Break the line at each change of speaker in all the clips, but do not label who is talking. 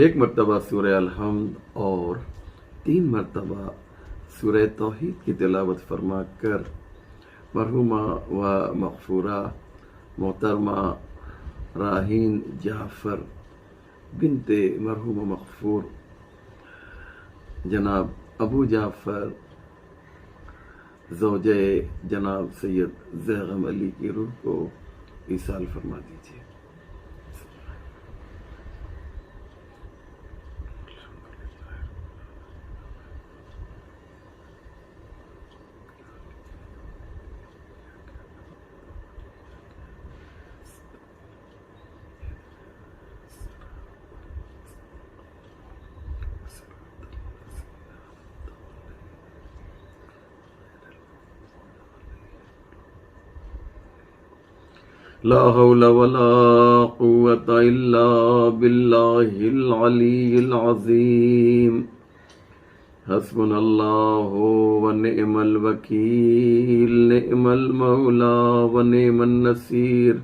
ایک مرتبہ سورہ الحمد اور 3 مرتبہ سورہ توحید کی تلاوت فرما کر مرحومہ و مغفورہ محترمہ راہین جعفر بنت مرحوم مغفور جناب ابو جعفر زوجہ جناب سید زیغم علی کی روح کو ایصال فرما دیجیے۔ لا حول ولا قوة إلا بالله العلي العظيم حسبنا الله ونعم الوكيل نعم المولى ونعم النصير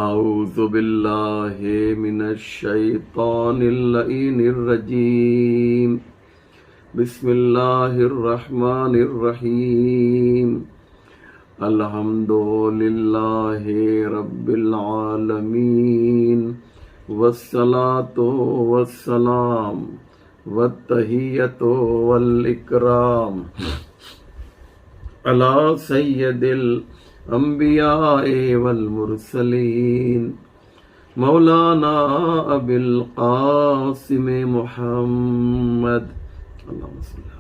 أعوذ بالله من الشيطان اللعين الرجيم بسم الله الرحمن الرحيم الحمد للہ رب العالمین والصلاة والسلام والتحیۃ والاکرام علی سید الانبیاء والمرسلین مولانا ابی القاسم محمد اللہم صلی اللہ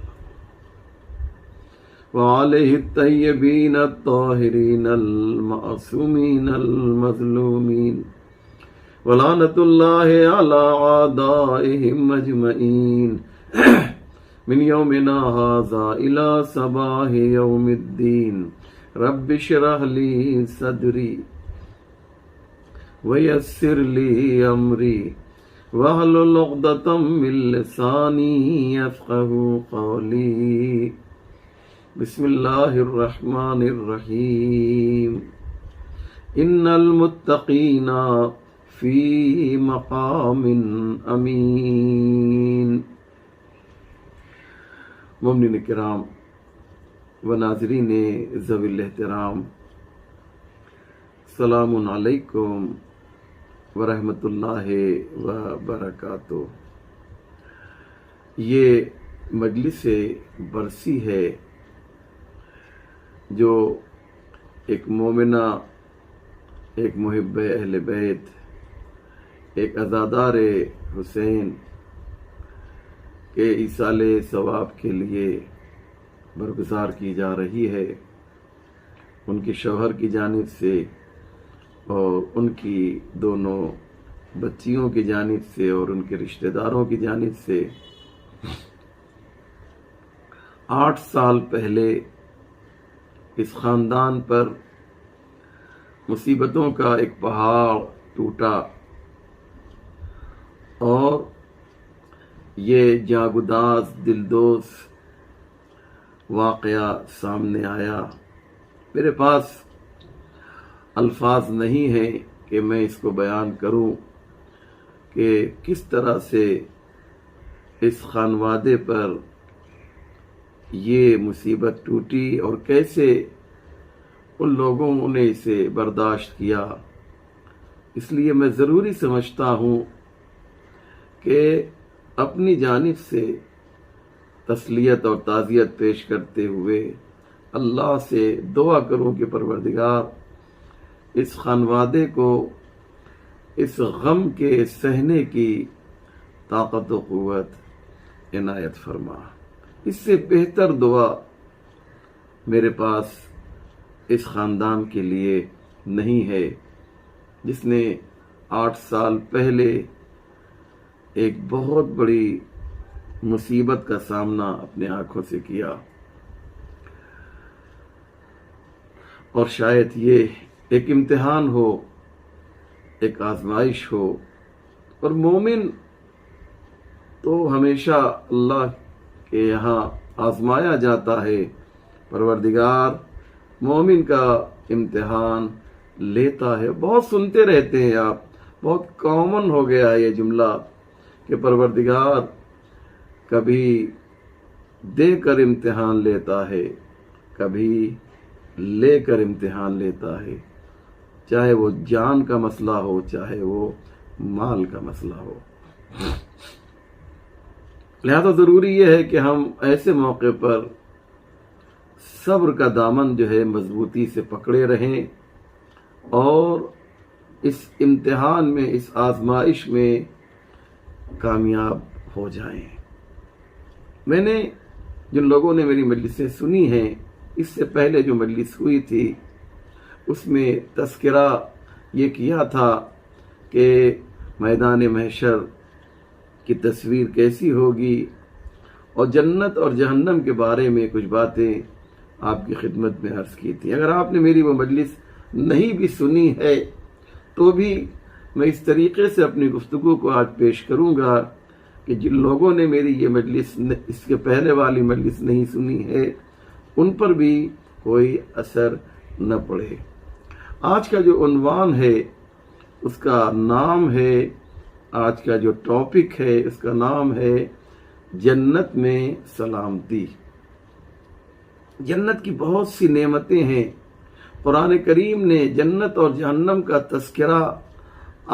وعلیہ الطیبین الطاہرین المعصومین المظلومین ولعنۃ اللہ علی اعدائہم اجمعین من یومنا ھذا الی صباح یوم الدین رب اشرح لی صدری ویسر لی امری واحلل عقدۃ من لسانی یفقہوا قولی بسم اللہ الرحمن الرحیم ان المتقین فی مقام امین۔ مومنین کرام و ناظرین ذوی الاحترام، السلام علیکم ورحمۃ اللہ وبرکاتہ۔ یہ مجلس برسی ہے جو ایک مومنہ، ایک محب اہل بیت، ایک عزادار حسین کے ایصال ثواب کے لیے برگزار کی جا رہی ہے، ان کے شوہر کی جانب سے اور ان کی دونوں بچیوں کی جانب سے اور ان کے رشتہ داروں کی جانب سے۔ 8 سال پہلے اس خاندان پر مصیبتوں کا ایک پہاڑ ٹوٹا اور یہ جاگداز دلدوز واقعہ سامنے آیا۔ میرے پاس الفاظ نہیں ہیں کہ میں اس کو بیان کروں کہ کس طرح سے اس خانوادے پر یہ مصیبت ٹوٹی اور کیسے ان لوگوں نے اسے برداشت کیا۔ اس لیے میں ضروری سمجھتا ہوں کہ اپنی جانب سے تسلیت اور تعزیت پیش کرتے ہوئے اللہ سے دعا کروں کہ پروردگار اس خانوادے کو اس غم کے سہنے کی طاقت و قوت عنایت فرما۔ اس سے بہتر دعا میرے پاس اس خاندان کے لیے نہیں ہے جس نے 8 سال پہلے ایک بہت بڑی مصیبت کا سامنا اپنے آنکھوں سے کیا، اور شاید یہ ایک امتحان ہو، ایک آزمائش ہو، اور مومن تو ہمیشہ اللہ کے یہاں آزمایا جاتا ہے۔ پروردگار مومن کا امتحان لیتا ہے۔ بہت سنتے رہتے ہیں آپ، بہت کامن ہو گیا ہے یہ جملہ کہ پروردگار کبھی دے کر امتحان لیتا ہے، کبھی لے کر امتحان لیتا ہے، چاہے وہ جان کا مسئلہ ہو، چاہے وہ مال کا مسئلہ ہو۔ لہذا ضروری یہ ہے کہ ہم ایسے موقع پر صبر کا دامن جو ہے مضبوطی سے پکڑے رہیں اور اس امتحان میں، اس آزمائش میں کامیاب ہو جائیں۔ میں نے جن لوگوں نے میری مجلسیں سنی ہیں، اس سے پہلے جو مجلس ہوئی تھی اس میں تذکرہ یہ کیا تھا کہ میدان محشر کی تصویر کیسی ہوگی، اور جنت اور جہنم کے بارے میں کچھ باتیں آپ کی خدمت میں عرض کی تھی۔ اگر آپ نے میری وہ مجلس نہیں بھی سنی ہے تو بھی میں اس طریقے سے اپنی گفتگو کو آج پیش کروں گا کہ جن لوگوں نے میری یہ مجلس، اس کے پہلے والی مجلس نہیں سنی ہے، ان پر بھی کوئی اثر نہ پڑے۔ آج کا جو عنوان ہے اس کا نام ہے، آج کا جو ٹاپک ہے اس کا نام ہے جنت میں سلامتی۔ جنت کی بہت سی نعمتیں ہیں۔ قرآن کریم نے جنت اور جہنم کا تذکرہ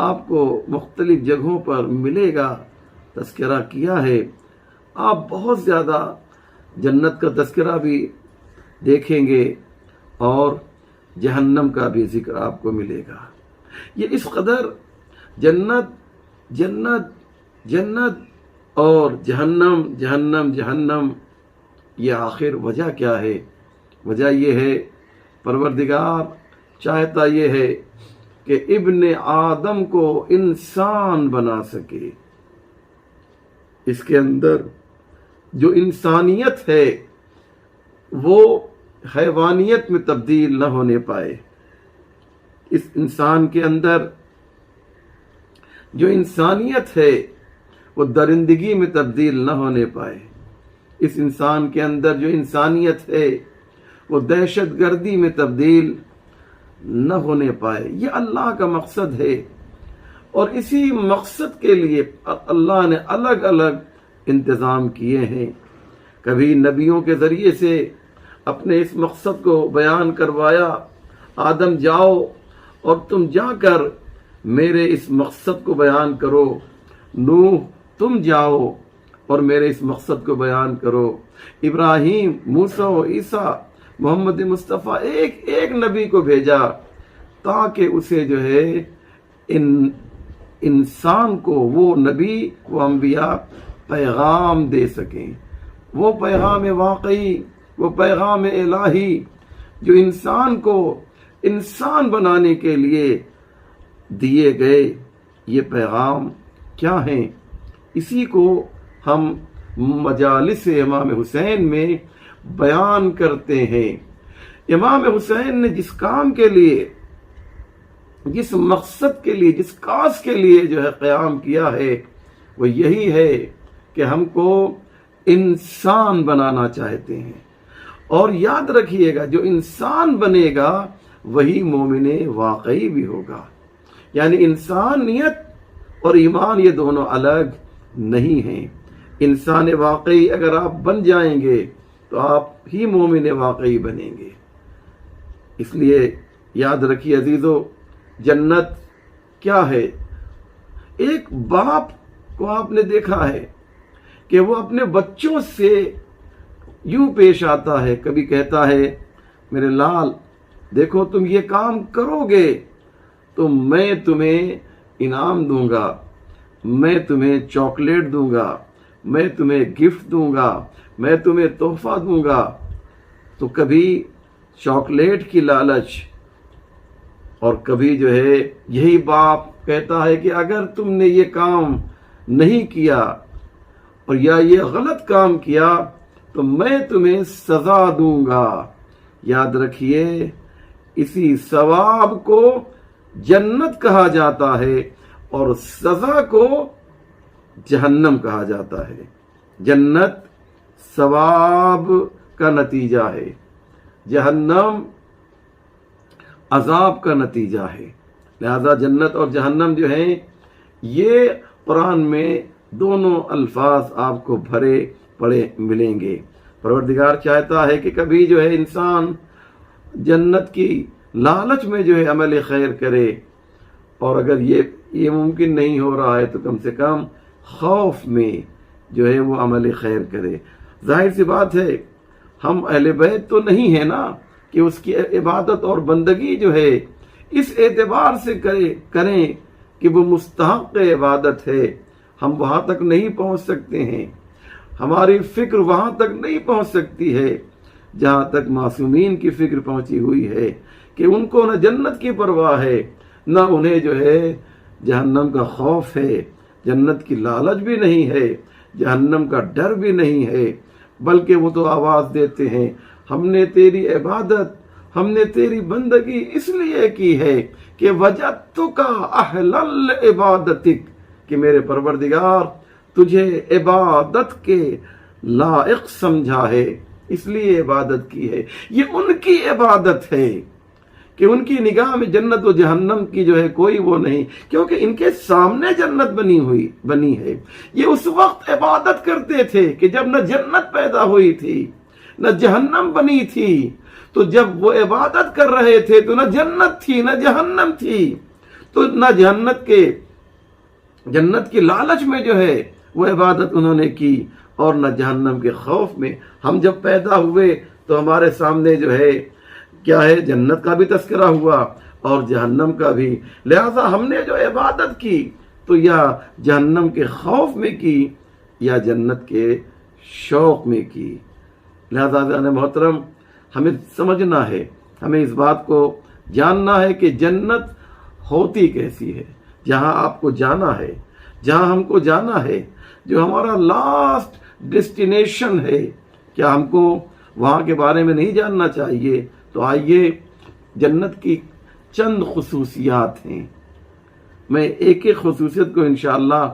آپ کو مختلف جگہوں پر ملے گا، تذکرہ کیا ہے۔ آپ بہت زیادہ جنت کا تذکرہ بھی دیکھیں گے اور جہنم کا بھی ذکر آپ کو ملے گا۔ یہ اس قدر جنت جنت جنت اور جہنم جہنم جہنم، یہ آخر وجہ کیا ہے؟ وجہ یہ ہے پروردگار چاہتا یہ ہے کہ ابن آدم کو انسان بنا سکے، اس کے اندر جو انسانیت ہے وہ حیوانیت میں تبدیل نہ ہونے پائے۔ اس انسان کے اندر جو انسانیت ہے وہ درندگی میں تبدیل نہ ہونے پائے۔ اس انسان کے اندر جو انسانیت ہے وہ دہشت گردی میں تبدیل نہ ہونے پائے۔ یہ اللہ کا مقصد ہے، اور اسی مقصد کے لیے اللہ نے الگ الگ انتظام کیے ہیں۔ کبھی نبیوں کے ذریعے سے اپنے اس مقصد کو بیان کروایا، آدم جاؤ اور تم جا کر میرے اس مقصد کو بیان کرو، نوح تم جاؤ اور میرے اس مقصد کو بیان کرو، ابراہیم، موسیٰ و عیسیٰ، محمد مصطفیٰ، ایک ایک نبی کو بھیجا تاکہ اسے جو ہے انسان کو وہ نبی، وہ انبیاء پیغام دے سکیں، وہ پیغام واقعی، وہ پیغام الہی جو انسان کو انسان بنانے کے لیے دیے گئے۔ یہ پیغام کیا ہیں؟ اسی کو ہم مجالس امام حسین میں بیان کرتے ہیں۔ امام حسین نے جس کام کے لیے، جس مقصد کے لیے، جس کاز کے لیے جو ہے قیام کیا ہے، وہ یہی ہے کہ ہم کو انسان بنانا چاہتے ہیں۔ اور یاد رکھیے گا جو انسان بنے گا وہی مومن واقعی بھی ہوگا۔ یعنی انسانیت اور ایمان یہ دونوں الگ نہیں ہیں۔ انسان واقعی اگر آپ بن جائیں گے تو آپ ہی مومن واقعی بنیں گے۔ اس لیے یاد رکھیے عزیزو، جنت کیا ہے؟ ایک باپ کو آپ نے دیکھا ہے کہ وہ اپنے بچوں سے یوں پیش آتا ہے، کبھی کہتا ہے میرے لال دیکھو تم یہ کام کرو گے تو میں تمہیں انعام دوں گا، میں تمہیں چاکلیٹ دوں گا، میں تمہیں گفٹ دوں گا، میں تمہیں تحفہ دوں گا۔ تو کبھی چاکلیٹ کی لالچ، اور کبھی جو ہے یہی باپ کہتا ہے کہ اگر تم نے یہ کام نہیں کیا اور یا یہ غلط کام کیا تو میں تمہیں سزا دوں گا۔ یاد رکھیے اسی ثواب کو جنت کہا جاتا ہے اور سزا کو جہنم کہا جاتا ہے۔ جنت ثواب کا نتیجہ ہے، جہنم عذاب کا نتیجہ ہے۔ لہذا جنت اور جہنم جو ہیں یہ قرآن میں دونوں الفاظ آپ کو بھرے پڑے ملیں گے۔ پروردگار چاہتا ہے کہ کبھی جو ہے انسان جنت کی لالچ میں جو ہے عمل خیر کرے، اور اگر یہ ممکن نہیں ہو رہا ہے تو کم سے کم خوف میں جو ہے وہ عمل خیر کرے۔ ظاہر سی بات ہے ہم اہل بیت تو نہیں ہے نا کہ اس کی عبادت اور بندگی جو ہے اس اعتبار سے کریں کہ وہ مستحق عبادت ہے، ہم وہاں تک نہیں پہنچ سکتے ہیں، ہماری فکر وہاں تک نہیں پہنچ سکتی ہے جہاں تک معصومین کی فکر پہنچی ہوئی ہے کہ ان کو نہ جنت کی پرواہ ہے، نہ انہیں جو ہے جہنم کا خوف ہے، جنت کی لالچ بھی نہیں ہے، جہنم کا ڈر بھی نہیں ہے، بلکہ وہ تو آواز دیتے ہیں ہم نے تیری عبادت، ہم نے تیری بندگی اس لیے کی ہے کہ وجدتک اہل العبادتک، کہ میرے پروردگار تجھے عبادت کے لائق سمجھا ہے اس لیے عبادت کی ہے۔ یہ ان کی عبادت ہے کہ ان کی نگاہ میں جنت و جہنم کی جو ہے کوئی وہ نہیں، کیونکہ ان کے سامنے جنت بنی ہے۔ یہ اس وقت عبادت کرتے تھے کہ جب نہ جنت پیدا ہوئی تھی نہ جہنم بنی تھی، تو جب وہ عبادت کر رہے تھے تو نہ جنت تھی نہ جہنم تھی، تو نہ جنت کی لالچ میں جو ہے وہ عبادت انہوں نے کی اور نہ جہنم کے خوف میں۔ ہم جب پیدا ہوئے تو ہمارے سامنے جو ہے کیا ہے، جنت کا بھی تذکرہ ہوا اور جہنم کا بھی، لہذا ہم نے جو عبادت کی تو یا جہنم کے خوف میں کی یا جنت کے شوق میں کی۔ لہذا عزیزان محترم ہمیں سمجھنا ہے، ہمیں اس بات کو جاننا ہے کہ جنت ہوتی کیسی ہے، جہاں آپ کو جانا ہے، جہاں ہم کو جانا ہے، جو ہمارا لاسٹ ڈیسٹینیشن ہے، کیا ہم کو وہاں کے بارے میں نہیں جاننا چاہیے؟ تو آئیے جنت کی چند خصوصیات ہیں، میں ایک ایک خصوصیت کو انشاءاللہ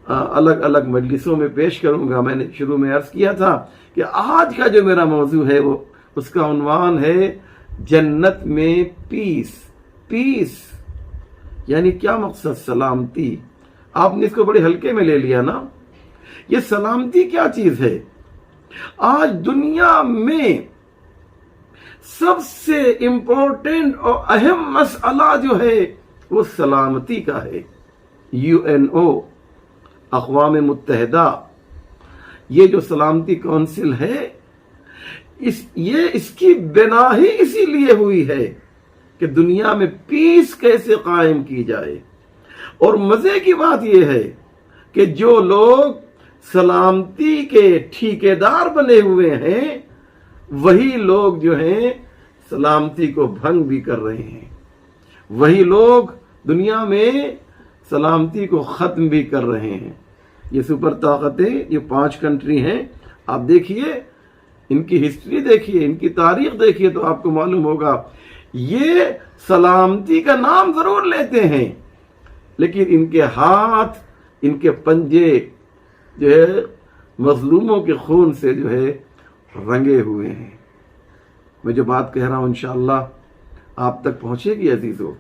الگ الگ مجلسوں میں پیش کروں گا۔ میں نے شروع میں عرض کیا تھا کہ آج کا جو میرا موضوع ہے وہ اس کا عنوان ہے جنت میں پیس، یعنی کیا مقصد؟ سلامتی۔ آپ نے اس کو بڑے ہلکے میں لے لیا نا، یہ سلامتی کیا چیز ہے؟ آج دنیا میں سب سے امپورٹنٹ اور اہم مسئلہ جو ہے وہ سلامتی کا ہے۔ UNO، اقوام متحدہ، یہ جو سلامتی کونسل ہے اس کی بنا ہی اسی لیے ہوئی ہے کہ دنیا میں پیس کیسے قائم کی جائے۔ اور مزے کی بات یہ ہے کہ جو لوگ سلامتی کے ٹھیکیدار بنے ہوئے ہیں وہی لوگ جو ہیں سلامتی کو بھنگ بھی کر رہے ہیں، وہی لوگ دنیا میں سلامتی کو ختم بھی کر رہے ہیں۔ یہ سپر طاقتیں، یہ 5 کنٹری ہیں، آپ دیکھیے ان کی ہسٹری دیکھیے، ان کی تاریخ دیکھیے تو آپ کو معلوم ہوگا یہ سلامتی کا نام ضرور لیتے ہیں لیکن ان کے ہاتھ، ان کے پنجے جو ہے مظلوموں کے خون سے جو ہے رنگے ہوئے ہیں۔ میں جو بات کہہ رہا ہوں انشاءاللہ آپ تک پہنچے گی عزیزو۔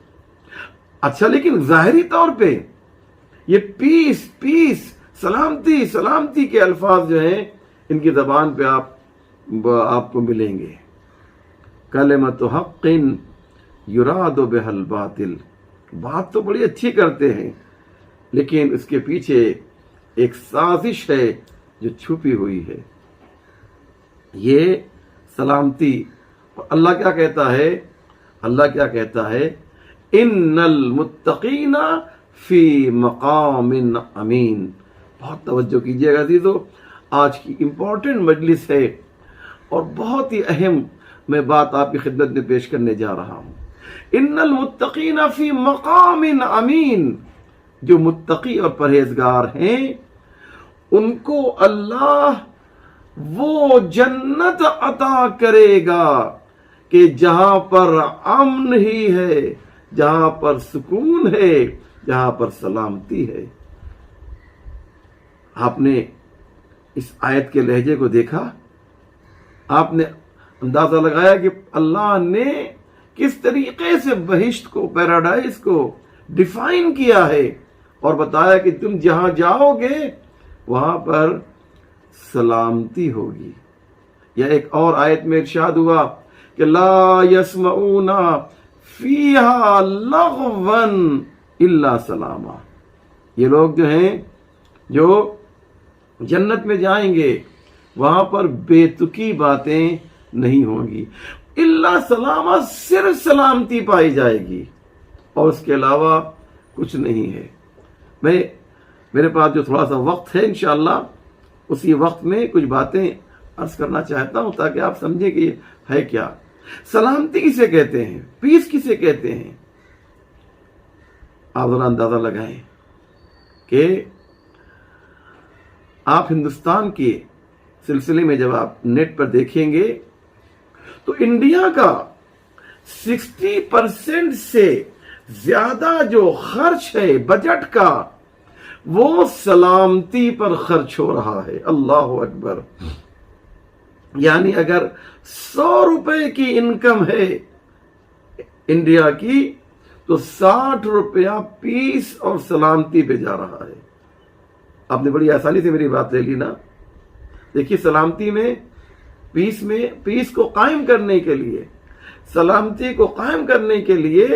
اچھا، لیکن ظاہری طور پہ یہ پیس، سلامتی کے الفاظ جو ہیں ان کی زبان پہ آپ کو ملیں گے۔ کلمۃ حق یراد بها الباطل، بات تو بڑی اچھی کرتے ہیں لیکن اس کے پیچھے ایک سازش ہے جو چھپی ہوئی ہے۔ یہ سلامتی، اللہ کیا کہتا ہے؟ ان المتقین فی مقام امین۔ بہت توجہ کیجیے گا عزیزو، آج کی امپورٹنٹ مجلس ہے اور بہت ہی اہم میں بات آپ کی خدمت میں پیش کرنے جا رہا ہوں۔ ان المتقین فی مقام امین، جو متقی اور پرہیزگار ہیں ان کو اللہ وہ جنت عطا کرے گا کہ جہاں پر امن ہی ہے، جہاں پر سکون ہے، جہاں پر سلامتی ہے۔ آپ نے اس آیت کے لہجے کو دیکھا، آپ نے اندازہ لگایا کہ اللہ نے کس طریقے سے بہشت کو، پیراڈائز کو ڈیفائن کیا ہے اور بتایا کہ تم جہاں جاؤ گے وہاں پر سلامتی ہوگی. یا ایک اور آیت میں ارشاد ہوا کہ لا یسمعون فیہا لغوا الا سلاما. یہ لوگ جو ہیں جو جنت میں جائیں گے وہاں پر بے تکی باتیں نہیں ہوں گی، الا سلاما، صرف سلامتی پائی جائے گی اور اس کے علاوہ کچھ نہیں ہے. میرے پاس جو تھوڑا سا وقت ہے انشاءاللہ اسی وقت میں کچھ باتیں عرض کرنا چاہتا ہوں تاکہ آپ سمجھیں کہ یہ ہے کیا. سلامتی کسے کہتے ہیں، پیس کسے کہتے ہیں؟ آپ ذرا اندازہ لگائیں کہ آپ ہندوستان کے سلسلے میں جب آپ نیٹ پر دیکھیں گے تو انڈیا کا 60% سے زیادہ جو خرچ ہے بجٹ کا وہ سلامتی پر خرچ ہو رہا ہے. اللہ اکبر. یعنی اگر 100 روپے کی انکم ہے انڈیا کی تو 60 روپیہ پیس اور سلامتی پہ جا رہا ہے. آپ نے بڑی آسانی سے میری بات لے لی نا. دیکھیے سلامتی میں پیس کو قائم کرنے کے لیے، سلامتی کو قائم کرنے کے لیے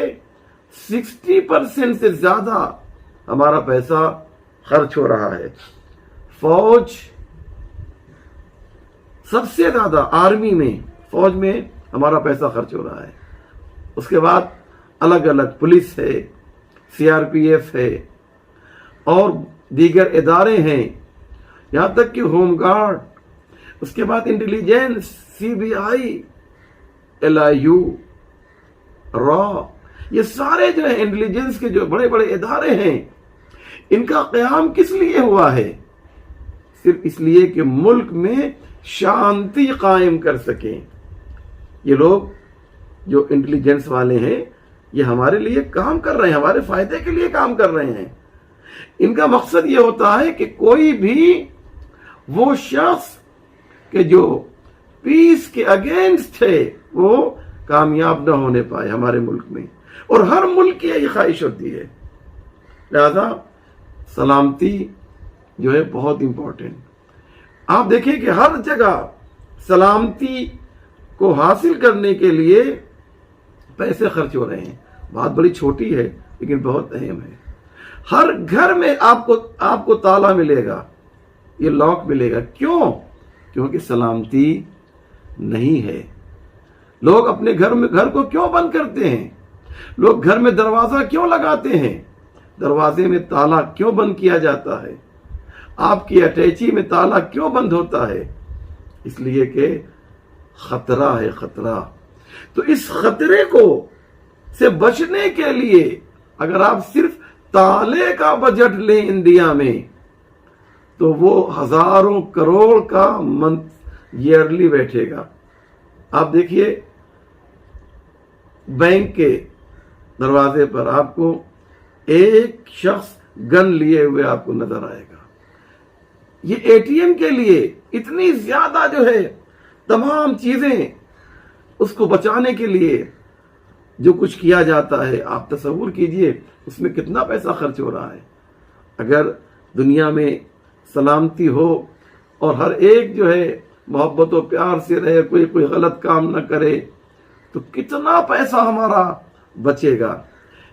60% سے زیادہ ہمارا پیسہ خرچ ہو رہا ہے. فوج سب سے زیادہ، آرمی میں، فوج میں ہمارا پیسہ خرچ ہو رہا ہے. اس کے بعد الگ الگ پولیس ہے، CRPF ہے اور دیگر ادارے ہیں، یہاں تک کہ ہوم گارڈ، اس کے بعد انٹیلیجنس، CBI، LIU، را، یہ سارے جو ہیں انٹیلیجنس کے جو بڑے بڑے ادارے ہیں ان کا قیام کس لیے ہوا ہے؟ صرف اس لیے کہ ملک میں شانتی قائم کر سکیں. یہ لوگ جو انٹیلیجنس والے ہیں یہ ہمارے لیے کام کر رہے ہیں، ہمارے فائدے کے لیے کام کر رہے ہیں. ان کا مقصد یہ ہوتا ہے کہ کوئی بھی وہ شخص کہ جو پیس کے اگینسٹ ہے وہ کامیاب نہ ہونے پائے ہمارے ملک میں. اور ہر ملک کی یہی خواہش ہوتی ہے. لہذا سلامتی جو ہے بہت امپورٹنٹ. آپ دیکھیں کہ ہر جگہ سلامتی کو حاصل کرنے کے لیے پیسے خرچ ہو رہے ہیں. بات بڑی چھوٹی ہے لیکن بہت اہم ہے. ہر گھر میں آپ کو تالا ملے گا، یہ لاک ملے گا. کیوں؟ کیونکہ سلامتی نہیں ہے. لوگ اپنے گھر کو کیوں بند کرتے ہیں؟ لوگ گھر میں دروازہ کیوں لگاتے ہیں؟ دروازے میں تالا کیوں بند کیا جاتا ہے؟ آپ کی اٹیچی میں تالا کیوں بند ہوتا ہے؟ اس لیے کہ خطرہ ہے، خطرہ. تو اس خطرے سے بچنے کے لیے اگر آپ صرف تالے کا بجٹ لیں انڈیا میں تو وہ ہزاروں کروڑ کا منتھ ایئرلی بیٹھے گا. آپ دیکھیے بینک کے دروازے پر آپ کو ایک شخص گن لیے ہوئے آپ کو نظر آئے گا. یہ ATM کے لیے اتنی زیادہ جو ہے تمام چیزیں اس کو بچانے کے لیے جو کچھ کیا جاتا ہے، آپ تصور کیجئے اس میں کتنا پیسہ خرچ ہو رہا ہے. اگر دنیا میں سلامتی ہو اور ہر ایک جو ہے محبت و پیار سے رہے، کوئی غلط کام نہ کرے، تو کتنا پیسہ ہمارا بچے گا.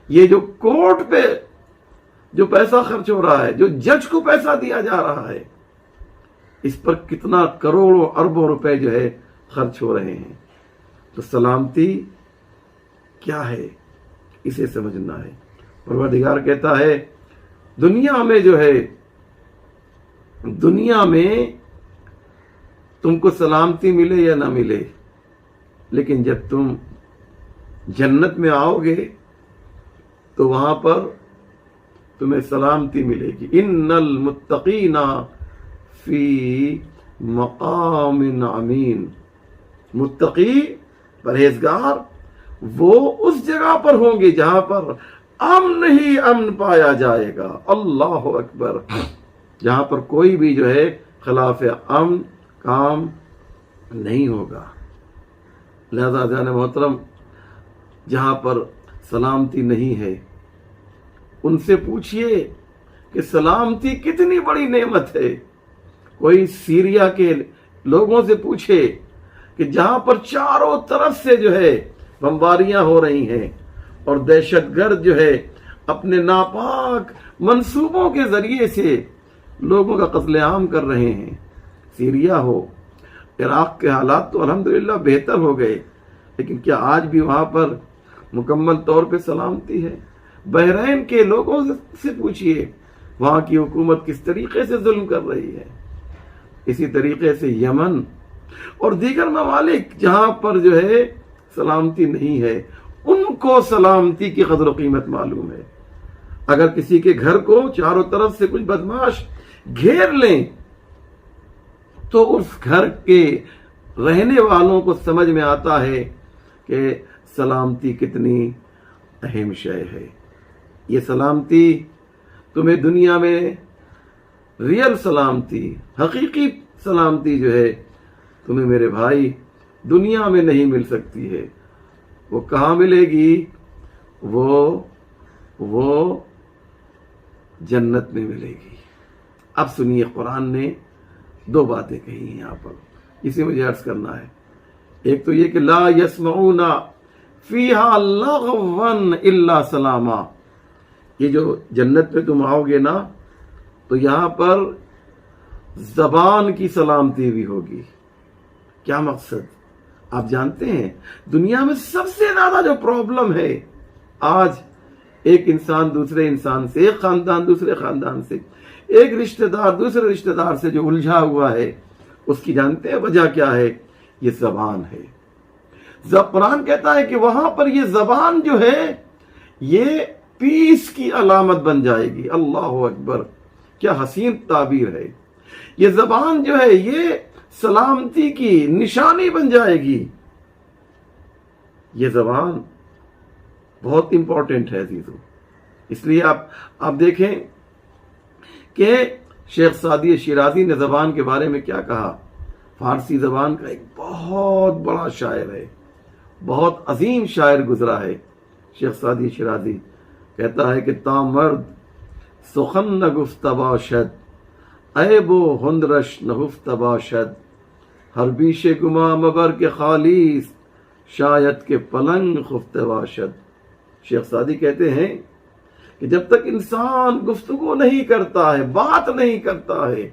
یہ جو کورٹ پہ جو پیسہ خرچ ہو رہا ہے، جو جج کو پیسہ دیا جا رہا ہے، اس پر کتنا کروڑوں اربوں روپے جو ہے خرچ ہو رہے ہیں. تو سلامتی کیا ہے اسے سمجھنا ہے. پروردگار کہتا ہے دنیا میں جو ہے، دنیا میں تم کو سلامتی ملے یا نہ ملے، لیکن جب تم جنت میں آؤ گے تو وہاں پر تمہیں سلامتی ملے گی. ان المتقین فی مقام امین. متقی، پرہیزگار، وہ اس جگہ پر ہوں گے جہاں پر امن ہی امن پایا جائے گا. اللہ اکبر. جہاں پر کوئی بھی جو ہے خلاف امن کام نہیں ہوگا. لہذا جان محترم، جہاں پر سلامتی نہیں ہے، ان سے پوچھئے کہ سلامتی کتنی بڑی نعمت ہے۔ کوئی سیریا کے لوگوں سے پوچھے کہ جہاں پر چاروں طرف سے جو ہے بمباریاں ہو رہی ہیں اور دہشت گرد جو ہے اپنے ناپاک منصوبوں کے ذریعے سے لوگوں کا قتل عام کر رہے ہیں، سیریا ہو، عراق کے حالات تو الحمدللہ بہتر ہو گئے، لیکن کیا آج بھی وہاں پر مکمل طور پہ سلامتی ہے؟ بحرین کے لوگوں سے پوچھئے وہاں کی حکومت کس طریقے سے ظلم کر رہی ہے۔ اسی طریقے سے یمن اور دیگر ممالک جہاں پر جو ہے سلامتی نہیں ہے، ان کو سلامتی کی قدر و قیمت معلوم ہے۔ اگر کسی کے گھر کو چاروں طرف سے کچھ بدماش گھیر لیں تو اس گھر کے رہنے والوں کو سمجھ میں آتا ہے کہ سلامتی کتنی اہم شے ہے۔ یہ سلامتی تمہیں دنیا میں ریئل سلامتی، حقیقی سلامتی جو ہے تمہیں میرے بھائی دنیا میں نہیں مل سکتی ہے۔ وہ کہاں ملے گی؟ وہ جنت میں ملے گی۔ اب سنیے، قرآن نے دو باتیں کہی ہیں یہاں پر، اسے مجھے عرض کرنا ہے۔ ایک تو یہ کہ لا یسمعون فیہا لغوا الا سلاما، یہ جو جنت میں تم آؤ گے نا تو یہاں پر زبان کی سلامتی بھی ہوگی۔ کیا مقصد؟ آپ جانتے ہیں دنیا میں سب سے زیادہ جو پرابلم ہے آج، ایک انسان دوسرے انسان سے، ایک خاندان دوسرے خاندان سے، ایک رشتہ دار دوسرے رشتہ دار سے جو الجھا ہوا ہے، اس کی جانتے ہیں وجہ کیا ہے؟ یہ زبان ہے۔ قرآن کہتا ہے کہ وہاں پر یہ زبان جو ہے یہ پیس کی علامت بن جائے گی۔ اللہ اکبر، کیا حسین تعبیر ہے۔ یہ زبان جو ہے یہ سلامتی کی نشانی بن جائے گی۔ یہ زبان بہت امپورٹنٹ ہے عزیزو۔ اس لیے آپ دیکھیں کہ شیخ سعدی شیرازی نے زبان کے بارے میں کیا کہا۔ فارسی زبان کا ایک بہت بڑا شاعر ہے، بہت عظیم شاعر گزرا ہے شیخ سعدی شیرازی، کہتا ہے کہ تا مرد سخن نگفت باشد، عیب و ہندرش نہفت باشد، ہر بیش گما مبر کے خالیس، شاید کے پلنگ خفت باشد۔ شیخ سعدی کہتے ہیں کہ جب تک انسان گفتگو نہیں کرتا ہے، بات نہیں کرتا ہے،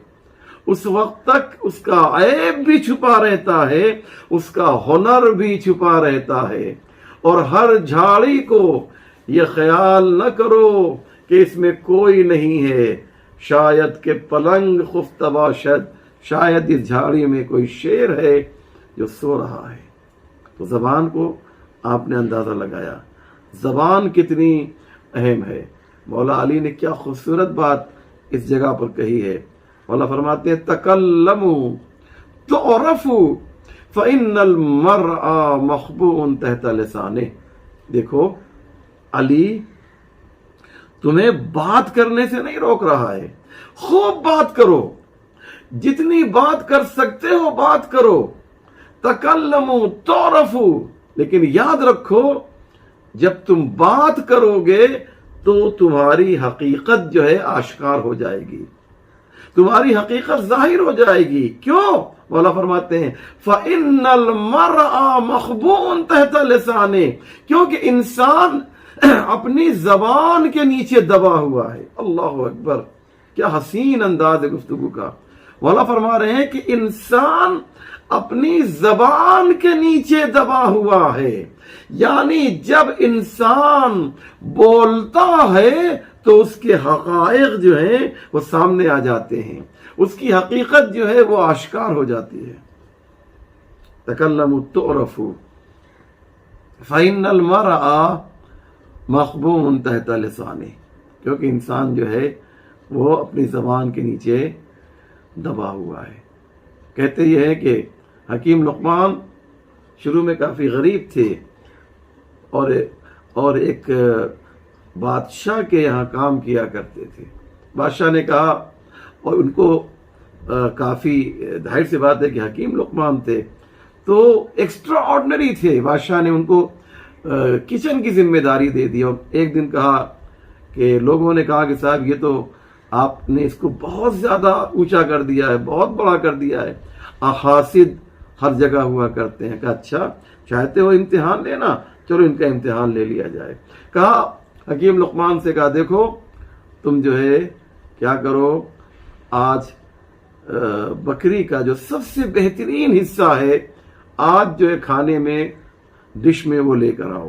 اس وقت تک اس کا عیب بھی چھپا رہتا ہے، اس کا ہنر بھی چھپا رہتا ہے۔ اور ہر جھاڑی کو یہ خیال نہ کرو کہ اس میں کوئی نہیں ہے، شاید کہ پلنگ خفت باشد، شاید اس جھاڑی میں کوئی شیر ہے جو سو رہا ہے۔ تو زبان کو آپ نے اندازہ لگایا، زبان کتنی اہم ہے۔ مولا علی نے کیا خوبصورت بات اس جگہ پر کہی ہے۔ مولا فرماتے ہیں تکلموا تعرفوا فإن المرء مخبوء تحت لسانه۔ دیکھو علی تمہیں بات کرنے سے نہیں روک رہا ہے، خوب بات کرو، جتنی بات کر سکتے ہو بات کرو، تکلموا تعرفوا، لیکن یاد رکھو جب تم بات کرو گے تو تمہاری حقیقت جو ہے آشکار ہو جائے گی، تمہاری حقیقت ظاہر ہو جائے گی۔ کیوں؟ مولا فرماتے ہیں فَإِنَّ الْمَرْءَ مَخْبُوءٌ تَحْتَ لِسَانِهِ، کیونکہ انسان اپنی زبان کے نیچے دبا ہوا ہے۔ اللہ اکبر، کیا حسین انداز ہے گفتگو کا۔ مولا فرما رہے ہیں کہ انسان اپنی زبان کے نیچے دبا ہوا ہے، یعنی جب انسان بولتا ہے تو اس کے حقائق جو ہیں وہ سامنے آ جاتے ہیں، اس کی حقیقت جو ہے وہ آشکار ہو جاتی ہے۔ تکلموا تعرفوا فإن المرء مخبوء تحت لسانه، کیونکہ انسان جو ہے وہ اپنی زبان کے نیچے دبا ہوا ہے۔ کہتے یہ ہے کہ حکیم لقمان شروع میں کافی غریب تھے اور ایک بادشاہ کے یہاں کام کیا کرتے تھے۔ بادشاہ نے کہا، اور ان کو کافی ظاہر سی بات ہے کہ حکیم لقمان تھے تو ایکسٹرا آرڈنری تھے، بادشاہ نے ان کو کچن کی ذمہ داری دے دی. اور ایک دن کہا کہ لوگوں نے کہا کہ صاحب یہ تو آپ نے اس کو بہت زیادہ اونچا کر دیا ہے, بہت بڑا کر دیا ہے, حاسد ہر جگہ ہوا کرتے ہیں. کہا اچھا چاہتے ہو امتحان لینا, چلو ان کا امتحان لے لیا جائے. کہا حکیم لقمان سے کہا دیکھو تم جو ہے کیا کرو, آج بکری کا جو سب سے بہترین حصہ ہے آج جو ہے کھانے میں ڈش میں وہ لے کر آؤ.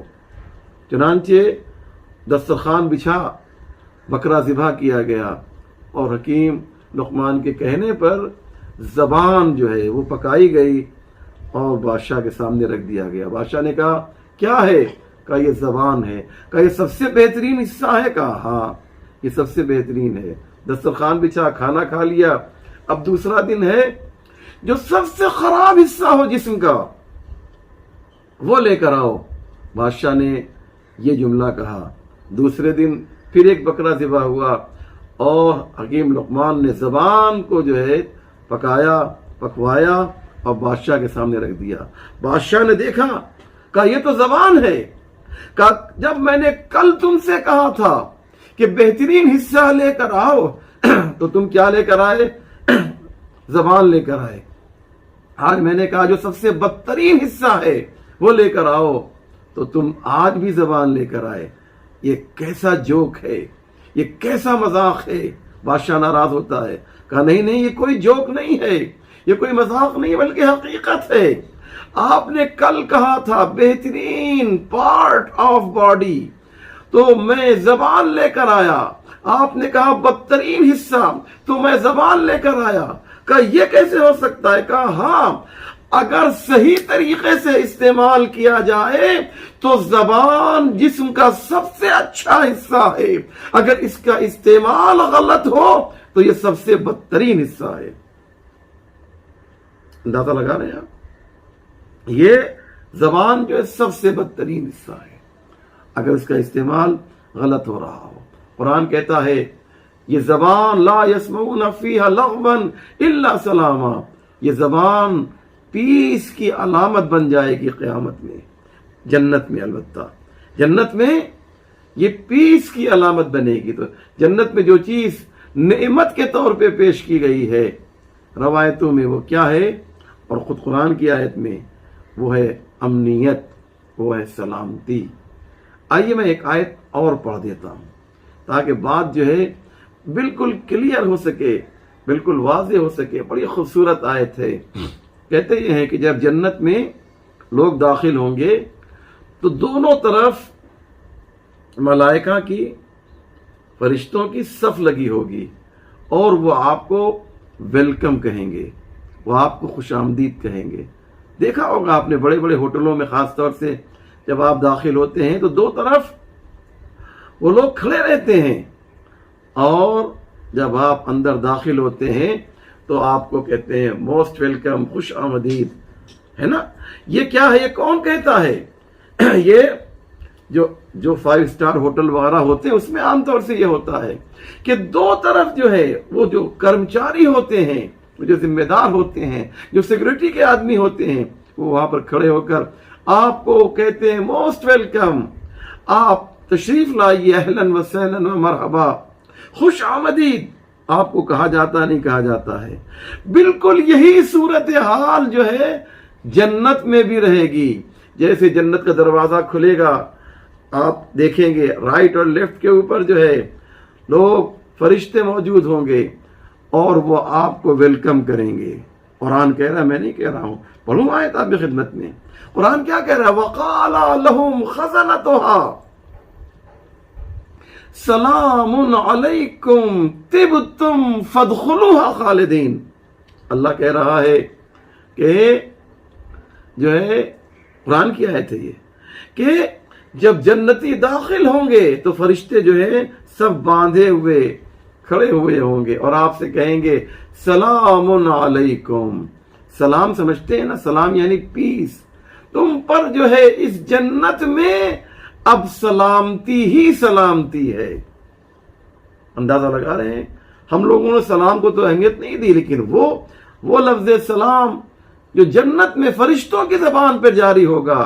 چنانچہ دسترخوان بچھا, بکرا ذبح کیا گیا اور حکیم لقمان کے کہنے پر زبان جو ہے وہ پکائی گئی اور بادشاہ کے سامنے رکھ دیا گیا. بادشاہ نے کہا کیا ہے؟ کہا یہ زبان ہے. کہا یہ سب سے بہترین حصہ ہے؟ کہا ہاں یہ سب سے بہترین ہے. دسترخوان بچھا, کھانا کھا لیا. اب دوسرا دن ہے جو سب سے خراب حصہ ہو جسم کا وہ لے کر آؤ. بادشاہ نے یہ جملہ کہا. دوسرے دن پھر ایک بکرا ذبح ہوا اور حکیم لقمان نے زبان کو جو ہے پکایا, پکوایا اور بادشاہ کے سامنے رکھ دیا. بادشاہ نے دیکھا, کہا یہ تو زبان ہے. کہا جب میں نے کل تم سے کہا تھا کہ بہترین حصہ لے کر آؤ تو تم کیا لے کر آئے؟ زبان لے کر آئے. آج میں نے کہا جو سب سے بدترین حصہ ہے وہ لے کر آؤ تو تم آج بھی زبان لے کر آئے. یہ کیسا جوک ہے, یہ کیسا مذاق ہے. بادشاہ ناراض ہوتا ہے. کہا نہیں نہیں یہ کوئی جوک نہیں ہے, یہ کوئی مذاق نہیں بلکہ حقیقت ہے. آپ نے کل کہا تھا بہترین پارٹ آف باڈی تو میں زبان لے کر آیا. آپ نے کہا بدترین حصہ تو میں زبان لے کر آیا. کہا یہ کیسے ہو سکتا ہے؟ کہا ہاں اگر صحیح طریقے سے استعمال کیا جائے تو زبان جسم کا سب سے اچھا حصہ ہے, اگر اس کا استعمال غلط ہو تو یہ سب سے بدترین حصہ ہے. اندازہ لگا رہے ہیں آپ, یہ زبان جو ہے سب سے بدترین حصہ ہے اگر اس کا استعمال غلط ہو رہا ہو. قرآن کہتا ہے یہ زبان لا یسمعون فیہا لغوا الا سلاما, یہ زبان پیس کی علامت بن جائے گی قیامت میں, جنت میں. البتہ جنت میں یہ پیس کی علامت بنے گی. تو جنت میں جو چیز نعمت کے طور پہ پیش کی گئی ہے روایتوں میں وہ کیا ہے, اور خود قرآن کی آیت میں وہ ہے امنیت, وہ ہے سلامتی. آئیے میں ایک آیت اور پڑھ دیتا ہوں تاکہ بات جو ہے بالکل کلیئر ہو سکے, بالکل واضح ہو سکے. بڑی خوبصورت آیت ہے. کہتے یہ ہیں کہ جب جنت میں لوگ داخل ہوں گے تو دونوں طرف ملائکہ کی, فرشتوں کی صف لگی ہوگی اور وہ آپ کو ویلکم کہیں گے, وہ آپ کو خوش آمدید کہیں گے. دیکھا ہوگا آپ نے بڑے بڑے ہوٹلوں میں خاص طور سے جب آپ داخل ہوتے ہیں تو دو طرف وہ لوگ کھڑے رہتے ہیں اور جب آپ اندر داخل ہوتے ہیں تو آپ کو کہتے ہیں موسٹ ویلکم, خوش آمدید, ہے نا. یہ کیا ہے, یہ کون کہتا ہے؟ یہ جو 5 اسٹار ہوٹل وغیرہ ہوتے ہیں اس میں عام طور سے یہ ہوتا ہے کہ دو طرف جو ہے وہ جو کرمچاری ہوتے ہیں, جو ذمہ دار ہوتے ہیں, جو سیکورٹی کے آدمی ہوتے ہیں, وہ وہاں پر کھڑے ہو کر آپ کو کہتے ہیں موسٹ ویلکم, آپ تشریف لائیے, اہلاً و سہلاً و مرحبا, خوش آمدید. آپ کو کہا جاتا نہیں کہا جاتا ہے. بالکل یہی صورتحال جو ہے جنت میں بھی رہے گی. جیسے جنت کا دروازہ کھلے گا آپ دیکھیں گے رائٹ اور لیفٹ کے اوپر جو ہے لوگ فرشتے موجود ہوں گے اور وہ آپ کو ویلکم کریں گے. قرآن کہہ رہا ہے, میں نہیں کہہ رہا ہوں, پڑھوں آیت آپ کی خدمت میں. قرآن کیا کہہ رہا ہے؟ وَقَالَ لَهُمْ خَزَنَتُهَا سلام علیکم طبتم فادخلوها خالدین. اللہ کہہ رہا ہے کہ جو ہے قرآن کی آیت ہے یہ کہ جب جنتی داخل ہوں گے تو فرشتے جو ہیں سب باندھے ہوئے کھڑے ہوئے ہوں گے اور آپ سے کہیں گے سلام علیکم. سلام سمجھتے ہیں نا, سلام یعنی پیس. تم پر جو ہے اس جنت میں اب سلامتی ہی سلامتی ہے. اندازہ لگا رہے ہیں, ہم لوگوں نے سلام کو تو اہمیت نہیں دی, لیکن وہ لفظ سلام جو جنت میں فرشتوں کی زبان پر جاری ہوگا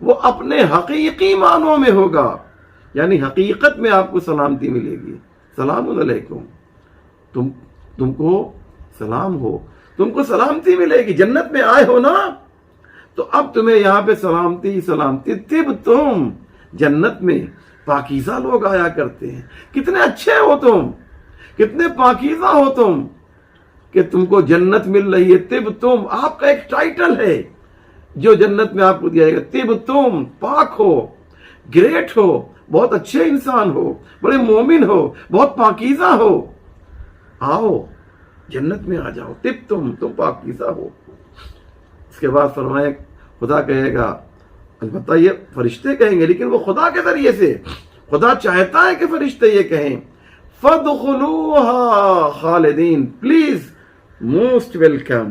وہ اپنے حقیقی معنوں میں ہوگا، یعنی حقیقت میں آپ کو سلامتی ملے گی۔ سلام علیکم، تم کو سلام ہو، تم کو سلامتی ملے گی۔ جنت میں آئے ہو نا، تو اب تمہیں یہاں پہ سلامتی سلامتی۔ طب تم، جنت میں پاکیزہ لوگ آیا کرتے ہیں، کتنے اچھے ہو تم، کتنے پاکیزہ ہو تم کہ تم کو جنت مل رہی ہے۔ طب تم، آپ کا ایک ٹائٹل ہے جو جنت میں آپ کو دیا جائے گا۔ طب تم، پاک ہو، گریٹ ہو، بہت اچھے انسان ہو، بڑے مومن ہو، بہت پاکیزہ ہو، آؤ جنت میں آ جاؤ۔ طب تم پاکیزہ ہو۔ اس کے بعد فرمائے خدا کہے گا، البتہ یہ فرشتے کہیں گے لیکن وہ خدا کے ذریعے سے، خدا چاہتا ہے کہ فرشتے یہ کہیں، فَادْخُلُوهَا خالدین، پلیز موسٹ ویلکم۔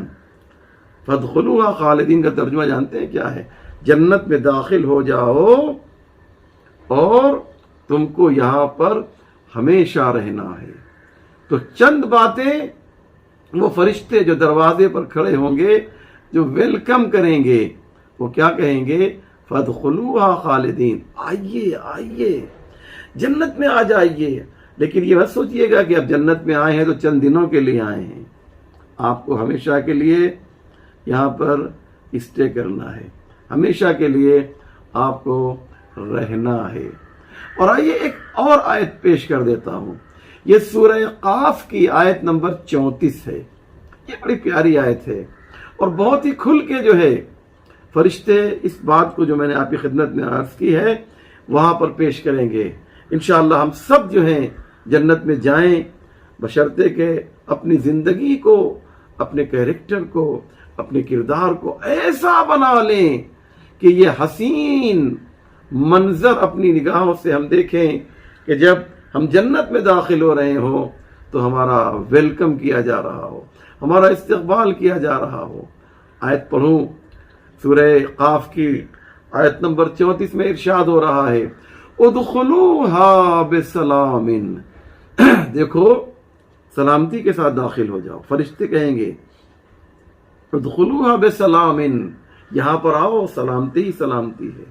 فَادْخُلُوهَا خالدین کا ترجمہ جانتے ہیں کیا ہے؟ جنت میں داخل ہو جاؤ اور تم کو یہاں پر ہمیشہ رہنا ہے۔ تو چند باتیں وہ فرشتے جو دروازے پر کھڑے ہوں گے، جو ویلکم کریں گے، وہ کیا کہیں گے؟ فَادْخُلُوهَا خالدین، آئیے آئیے جنت میں آ جائیے۔ لیکن یہ مت سوچئے گا کہ اب جنت میں آئے ہیں تو چند دنوں کے لیے آئے ہیں، آپ کو ہمیشہ کے لیے یہاں پر اسٹے کرنا ہے، ہمیشہ کے لیے آپ کو رہنا ہے۔ اور آئیے ایک اور آیت پیش کر دیتا ہوں، یہ سورہ قاف کی آیت نمبر 34 ہے۔ یہ بڑی پیاری آیت ہے اور بہت ہی کھل کے جو ہے فرشتے اس بات کو جو میں نے آپ کی خدمت میں عرض کی ہے وہاں پر پیش کریں گے۔ انشاءاللہ ہم سب جو ہیں جنت میں جائیں، بشرطے کہ اپنی زندگی کو، اپنے کیریکٹر کو، اپنے کردار کو ایسا بنا لیں کہ یہ حسین منظر اپنی نگاہوں سے ہم دیکھیں کہ جب ہم جنت میں داخل ہو رہے ہوں تو ہمارا ویلکم کیا جا رہا ہو، ہمارا استقبال کیا جا رہا ہو۔ آیت پڑھوں، سورہ قاف کی آیت نمبر 34 میں ارشاد ہو رہا ہے، ادخلوها بسلام، دیکھو سلامتی کے ساتھ داخل ہو جاؤ۔ فرشتے کہیں گے ادخلوها بسلام، یہاں پر آؤ سلامتی ہی سلامتی ہے،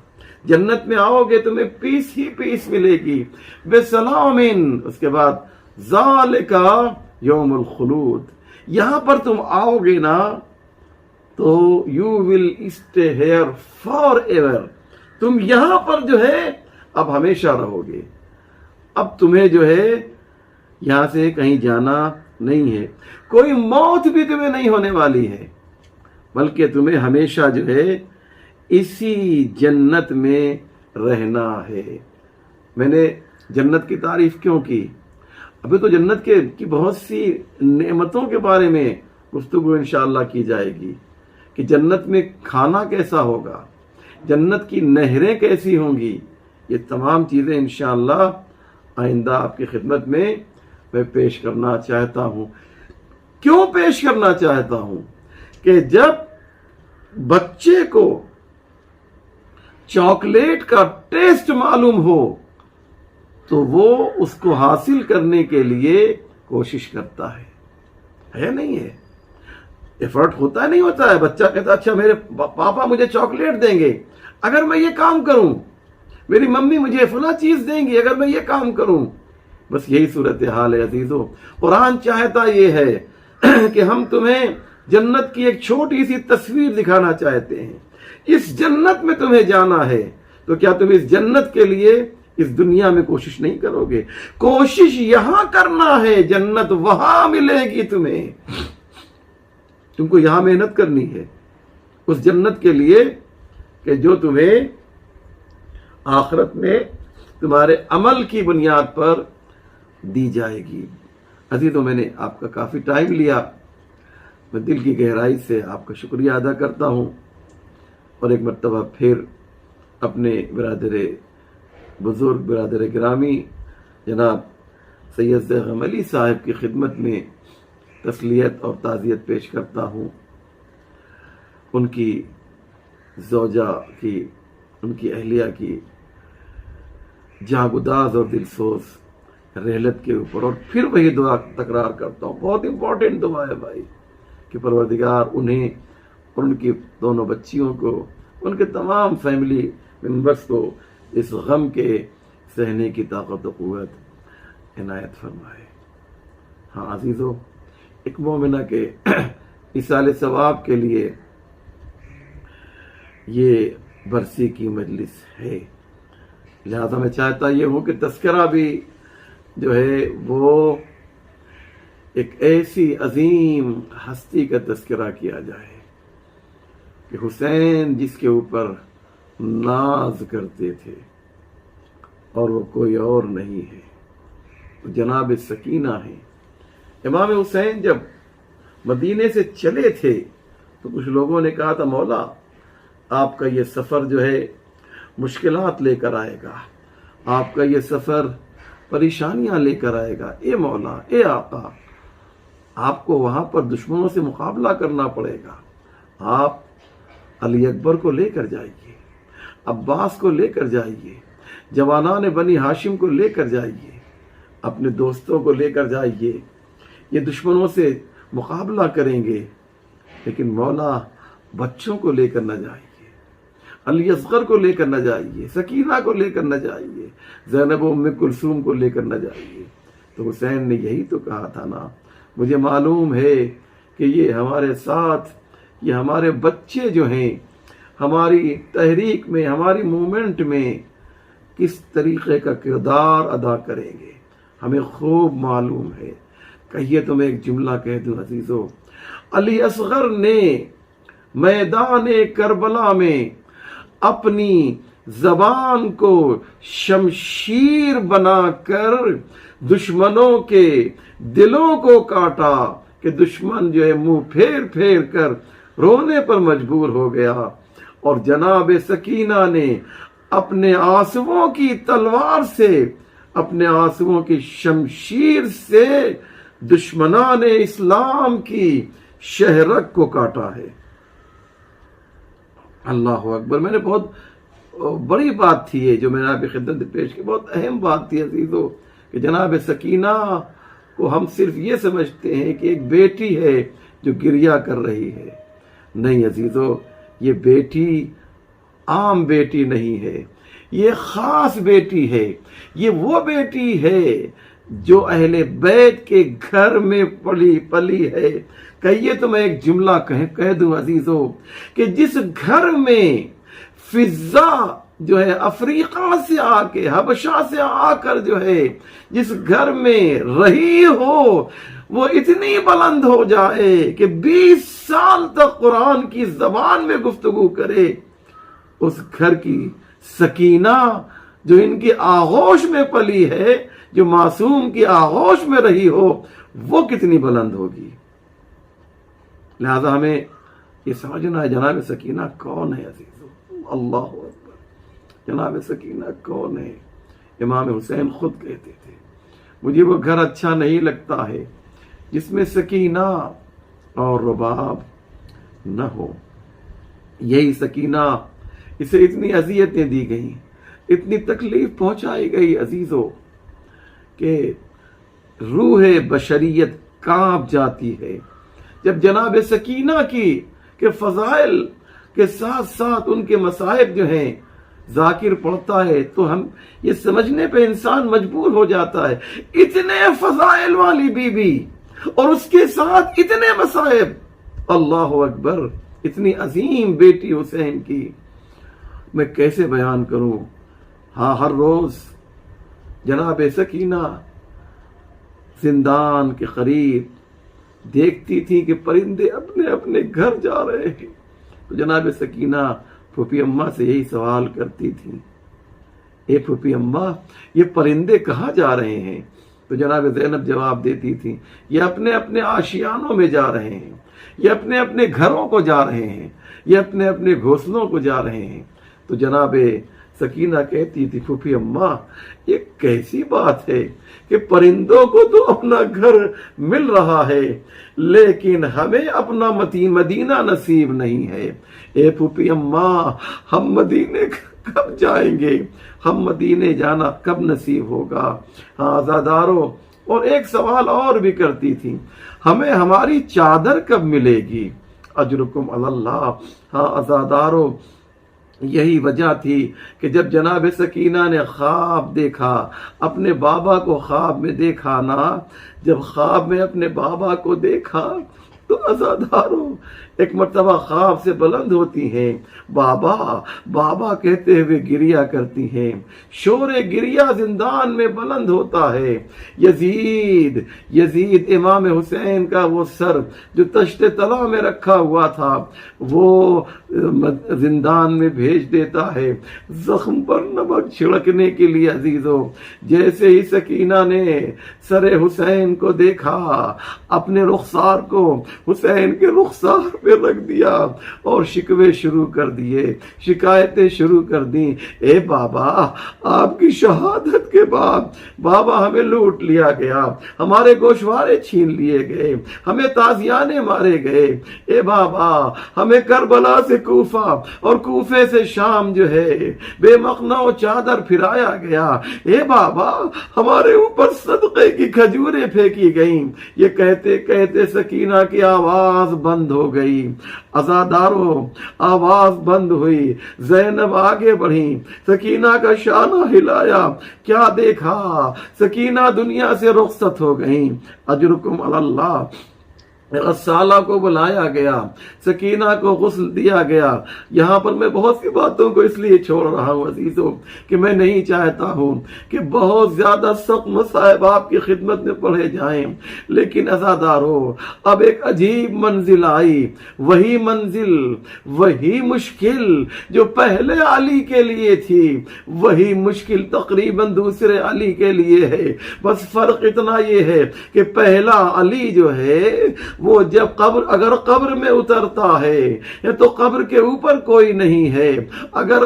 جنت میں آؤ گے تمہیں پیس ہی پیس ملے گی، بسلام۔ اس کے بعد ذالک یوم الخلود، یہاں پر تم آؤ گے نا تو you will stay here for ever, تم یہاں پر جو ہے اب ہمیشہ رہو گے، اب تمہیں جو ہے یہاں سے کہیں جانا نہیں ہے، کوئی موت بھی تمہیں نہیں ہونے والی ہے، بلکہ تمہیں ہمیشہ جو ہے اسی جنت میں رہنا ہے۔ میں نے جنت کی تعریف کیوں کی؟ ابھی تو جنت کی بہت سی نعمتوں کے بارے میں گفتگو انشاءاللہ کی جائے گی کہ جنت میں کھانا کیسا ہوگا، جنت کی نہریں کیسی ہوں گی، یہ تمام چیزیں انشاءاللہ آئندہ آپ کی خدمت میں پیش کرنا چاہتا ہوں۔ کیوں پیش کرنا چاہتا ہوں؟ کہ جب بچے کو چاکلیٹ کا ٹیسٹ معلوم ہو تو وہ اس کو حاصل کرنے کے لیے کوشش کرتا ہے نہیں ہے؟ ایفرٹ ہوتا ہے نہیں ہوتا ہے؟ بچہ کہتا اچھا میرے پاپا مجھے چاکلیٹ دیں گے اگر میں یہ کام کروں، میری ممی مجھے فلاں چیز دیں گی اگر میں یہ کام کروں۔ بس یہی صورتحال ہے عزیزو۔ قرآن چاہتا یہ ہے کہ ہم تمہیں جنت کی ایک چھوٹی سی تصویر دکھانا چاہتے ہیں۔ اس جنت میں تمہیں جانا ہے تو کیا تم اس جنت کے لیے اس دنیا میں کوشش نہیں کرو گے؟ کوشش یہاں کرنا ہے، جنت وہاں ملے گی تمہیں۔ تم کو یہاں محنت کرنی ہے اس جنت کے لیے کہ جو تمہیں آخرت میں تمہارے عمل کی بنیاد پر دی جائے گی۔ عزیزوں، میں نے آپ کا کافی ٹائم لیا، میں دل کی گہرائی سے آپ کا شکریہ ادا کرتا ہوں، اور ایک مرتبہ پھر اپنے بزرگ برادر گرامی جناب سید زیغم علی صاحب کی خدمت میں تسلیت اور تعزیت پیش کرتا ہوں۔ ان کی زوجہ کی، ان کی اہلیہ کی جاگداز اور دلسوز رحلت کے اوپر، اور پھر وہی دعا تکرار کرتا ہوں، بہت امپورٹنٹ دعا ہے بھائی، کہ پروردگار انہیں اور ان کی دونوں بچیوں کو، ان کے تمام فیملی منبر کو اس غم کے سہنے کی طاقت و قوت عنایت فرمائے۔ ہاں عزیزو، ایک مومنہ کے ایصال ثواب کے لیے یہ برسی کی مجلس ہے، لہذا میں چاہتا یہ ہوں کہ تذکرہ بھی جو ہے وہ ایک ایسی عظیم ہستی کا تذکرہ کیا جائے کہ حسین جس کے اوپر ناز کرتے تھے اور وہ کوئی اور نہیں ہے، وہ جناب سکینہ ہیں۔ امام حسین جب مدینے سے چلے تھے تو کچھ لوگوں نے کہا تھا مولا آپ کا یہ سفر جو ہے مشکلات لے کر آئے گا، آپ کا یہ سفر پریشانیاں لے کر آئے گا، اے مولا اے آقا آپ کو وہاں پر دشمنوں سے مقابلہ کرنا پڑے گا، آپ علی اکبر کو لے کر جائیے، عباس کو لے کر جائیے، جوانان بنی ہاشم کو لے کر جائیے، اپنے دوستوں کو لے کر جائیے، یہ دشمنوں سے مقابلہ کریں گے، لیکن مولا بچوں کو لے کر نہ جائیے، علی اصغر کو لے کر نہ جائیے، سکینہ کو لے کر نہ جائیے، زینب و ام کلثوم کو لے کر نہ جائیے۔ تو حسین نے یہی تو کہا تھا نا، مجھے معلوم ہے کہ یہ ہمارے ساتھ یہ ہمارے بچے جو ہیں ہماری تحریک میں ہماری موومنٹ میں کس طریقے کا کردار ادا کریں گے، ہمیں خوب معلوم ہے۔ کہیے تو میں ایک جملہ کہہ دوں عزیزو، علی اصغر نے میدان کربلا میں اپنی زبان کو شمشیر بنا کر دشمنوں کے دلوں کو کاٹا کہ دشمن جو ہے منہ پھیر پھیر کر رونے پر مجبور ہو گیا، اور جناب سکینہ نے اپنے آنسوؤں کی تلوار سے، اپنے آنسوؤں کی شمشیر سے دشمنان اسلام کی شہرک کو کاٹا ہے۔ اللہ اکبر۔ میں نے بہت بڑی بات تھی یہ جو میں نے آپ کی خدمت پیش کی، بہت اہم بات تھی عزیزو، کہ جناب سکینہ کو ہم صرف یہ سمجھتے ہیں کہ ایک بیٹی ہے جو گریہ کر رہی ہے، نہیں عزیزو، یہ بیٹی عام بیٹی نہیں ہے، یہ خاص بیٹی ہے، یہ وہ بیٹی ہے جو اہل بیت کے گھر میں پلی ہے۔ کہیے تو میں ایک جملہ کہہ دوں عزیزو، کہ جس گھر میں فضا جو ہے افریقہ سے آ کے، حبشہ سے آ کر جو ہے جس گھر میں رہی ہو، وہ اتنی بلند ہو جائے کہ 20 سال تک قرآن کی زبان میں گفتگو کرے، اس گھر کی سکینہ جو ان کی آغوش میں پلی ہے، جو معصوم کی آغوش میں رہی ہو، وہ کتنی بلند ہوگی۔ لہذا ہمیں یہ سمجھنا ہے جناب سکینہ کون ہے عزیزو، اللہ اکبر، جناب سکینہ کون ہے۔ امام حسین خود کہتے تھے مجھے وہ گھر اچھا نہیں لگتا ہے جس میں سکینہ اور رباب نہ ہو۔ یہی سکینہ، اسے اتنی اذیتیں دی گئیں، اتنی تکلیف پہنچائی گئی عزیزو کہ روح بشریت کانپ جاتی ہے جب جناب سکینہ کی کہ فضائل کے ساتھ ساتھ ان کے مصائب جو ہیں ذاکر پڑھتا ہے تو ہم یہ سمجھنے پہ انسان مجبور ہو جاتا ہے، اتنے فضائل والی بی بی اور اس کے ساتھ اتنے مصائب، اللہ اکبر، اتنی عظیم بیٹی حسین کی میں کیسے بیان کروں۔ ہاں، ہر روز جناب سکینہ زندان کے قریب دیکھتی تھی کہ پرندے اپنے اپنے گھر جا رہے ہیں، تو جناب سکینہ پھوپھی اماں سے یہی سوال کرتی تھی، اے پھوپھی اماں یہ پرندے کہاں جا رہے ہیں؟ تو جناب زینب جواب دیتی تھی یہ اپنے اپنے آشیانوں میں جا رہے ہیں، یہ اپنے اپنے گھروں کو جا رہے ہیں، یہ اپنے اپنے گھونسلوں کو جا رہے ہیں۔ تو جناب سکینہ کہتی تھی پھوپھی اماں یہ کیسی بات ہے کہ پرندوں کو تو اپنا گھر مل رہا ہے لیکن ہمیں اپنا مدینہ نصیب نہیں ہے۔ اے پھوپھی اماں ہم مدینے کب جائیں گے؟ ہم مدینے جانا کب نصیب ہوگا؟ ہاں عزادارو، اور ایک سوال اور بھی کرتی تھی، ہمیں ہماری چادر کب ملے گی؟ اجرکم علی اللہ۔ ہاں عزادارو، یہی وجہ تھی کہ جب جناب سکینہ نے خواب دیکھا، اپنے بابا کو خواب میں دیکھا نا، جب خواب میں اپنے بابا کو دیکھا تو عزاداروں ایک مرتبہ خواب سے بلند ہوتی ہیں، بابا بابا کہتے ہوئے گریا کرتی ہیں، شور گریا زندان میں بلند ہوتا ہے۔ یزید امام حسین کا وہ سر جو تشت طلع میں رکھا ہوا تھا وہ زندان میں بھیج دیتا ہے زخم پر نمک چھڑکنے کے لیے۔ عزیزوں، جیسے ہی سکینہ نے سر حسین کو دیکھا، اپنے رخسار کو حسین کے رخسار پہ رکھ دیا اور شکوے شروع کر دیے، شکایتیں شروع کر دیں۔ اے بابا، آپ کی شہادت کے بعد بابا ہمیں لوٹ لیا گیا، ہمارے گوشوارے چھین لیے گئے، ہمیں تازیانے مارے گئے۔ اے بابا، ہمیں کربلا سے کوفہ اور کوفے سے شام جو ہے بے مخنہ و چادر پھرایا گیا۔ اے بابا، ہمارے اوپر صدقے کی کھجوریں پھینکی گئیں۔ یہ کہتے کہتے سکینہ کی آواز بند ہو گئی۔ عزاداروں، آواز بند ہوئی، زینب آگے بڑھی، سکینہ کا شانہ ہلایا، کیا دیکھا؟ سکینہ دنیا سے رخصت ہو گئیں۔ اجرکم علی اللہ۔ غسالہ کو بلایا گیا، سکینہ کو غسل دیا گیا۔ یہاں پر میں بہت سی باتوں کو اس لیے چھوڑ رہا ہوں عزیزوں کہ میں نہیں چاہتا ہوں کہ بہت زیادہ سخت مصائب آپ کی خدمت میں پڑھے جائیں، لیکن عزاداروں اب ایک عجیب منزل آئی، وہی منزل، وہی مشکل جو پہلے علی کے لیے تھی، وہی مشکل تقریباً دوسرے علی کے لیے ہے۔ بس فرق اتنا یہ ہے کہ پہلا علی جو ہے وہ جب اگر قبر میں اترتا ہے تو قبر کے اوپر کوئی نہیں ہے، اگر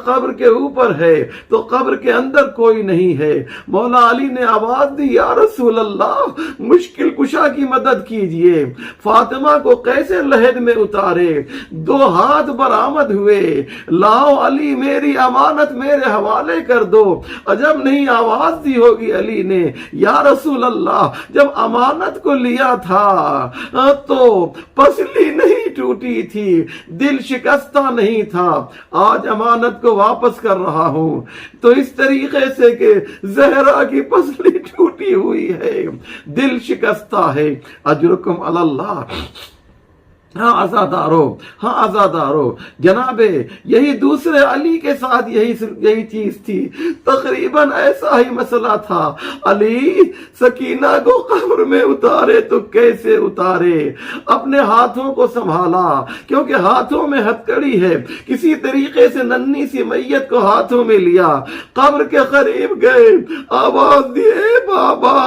قبر کے اوپر ہے تو قبر کے اندر کوئی نہیں ہے۔ مولا علی نے آواز دی، یا رسول اللہ، مشکل کشا کی مدد کیجئے، فاطمہ کو کیسے لحد میں اتارے؟ 2 ہاتھ برآمد ہوئے، لاؤ علی میری امانت میرے حوالے کر دو۔ عجب نہیں آواز دی ہوگی علی نے، یا رسول اللہ، جب امانت کو لیا تھا تو پسلی نہیں ٹوٹی تھی، دل شکستہ نہیں تھا، آج امانت کو واپس کر رہا ہوں تو اس طریقے سے کہ زہرا کی پسلی ٹوٹی ہوئی ہے، دل شکستہ ہے۔ اجرکم علی اللہ۔ ہاں عزادارو، جناب یہی دوسرے علی کے ساتھ یہی چیز تھی، تقریباً ایسا ہی مسئلہ تھا۔ علی سکینہ کو قبر میں اتارے تو کیسے اتارے؟ اپنے ہاتھوں کو سنبھالا، کیونکہ ہاتھوں میں ہتکڑی ہے، کسی طریقے سے ننھی سی میت کو ہاتھوں میں لیا، قبر کے قریب گئے، آواز دیے، بابا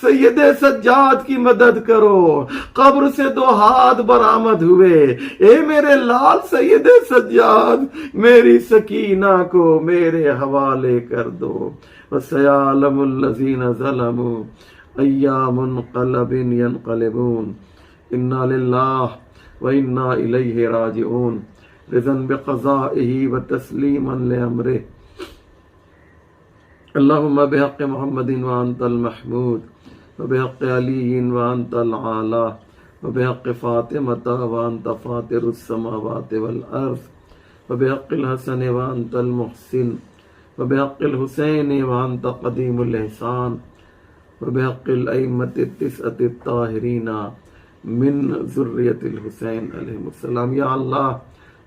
سید سجاد کی مدد کرو۔ قبر سے 2 ہاتھ برآمد ہوئے، اے میرے لال سید سجاد، میری سکینہ کو میرے حوالے کر دو۔ وَسَيَعْلَمُ الَّذِينَ ظَلَمُوا أَيَّ مُنقَلَبٍ يَنقَلِبُونَ إِنَّا لِلَّهِ وَإِنَّا إِلَيْهِ رَاجِعُونَ رِضًا بِقَضَائِهِ وَتَسْلِيمًا لِأَمْرِهِ اللهم بحق محمد وانت المحمود وبحق علی وانت العالی وبحق فاطمة وانت فاطر السماوات والارض وبحق الحسن وانت المحسن وبحق الحسین وانت قدیم الاحسان وبحق الائمة التسعة الطاہرین من ذریت الحسین علیہ السلام۔ یا اللہ،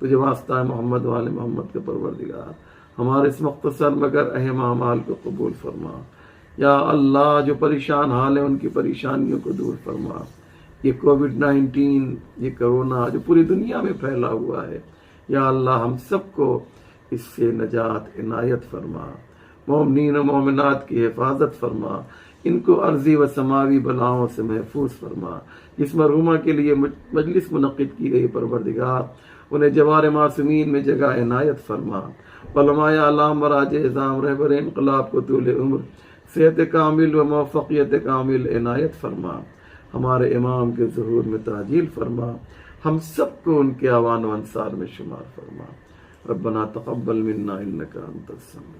تجھے واسطہ ہے محمد والے محمد کے پروردگار، ہمارے اس مختصر مگر اہم اعمال کو قبول فرما۔ یا اللہ، جو پریشان حال ہے ان کی پریشانیوں کو دور فرما۔ یہ کووڈ-19، یہ کرونا جو پوری دنیا میں پھیلا ہوا ہے، یا اللہ ہم سب کو اس سے نجات عنایت فرما، مومنین و مومنات کی حفاظت فرما، ان کو عرضی و سماوی بلاؤں سے محفوظ فرما۔ جس مرحومہ کے لیے مجلس منعقد کی گئی پروردگار، انہیں جوار معصومین میں جگہ عنایت فرما۔ علماء اعلام مراج اعظام رہبر انقلاب کو طول عمر، صحت کامل و موفقیت کامل عنایت فرما۔ ہمارے امام کے ظہور میں تعجیل فرما، ہم سب کو ان کے اعوان و انصار میں شمار فرما۔ ربنا تقبل منا انک انت السمیع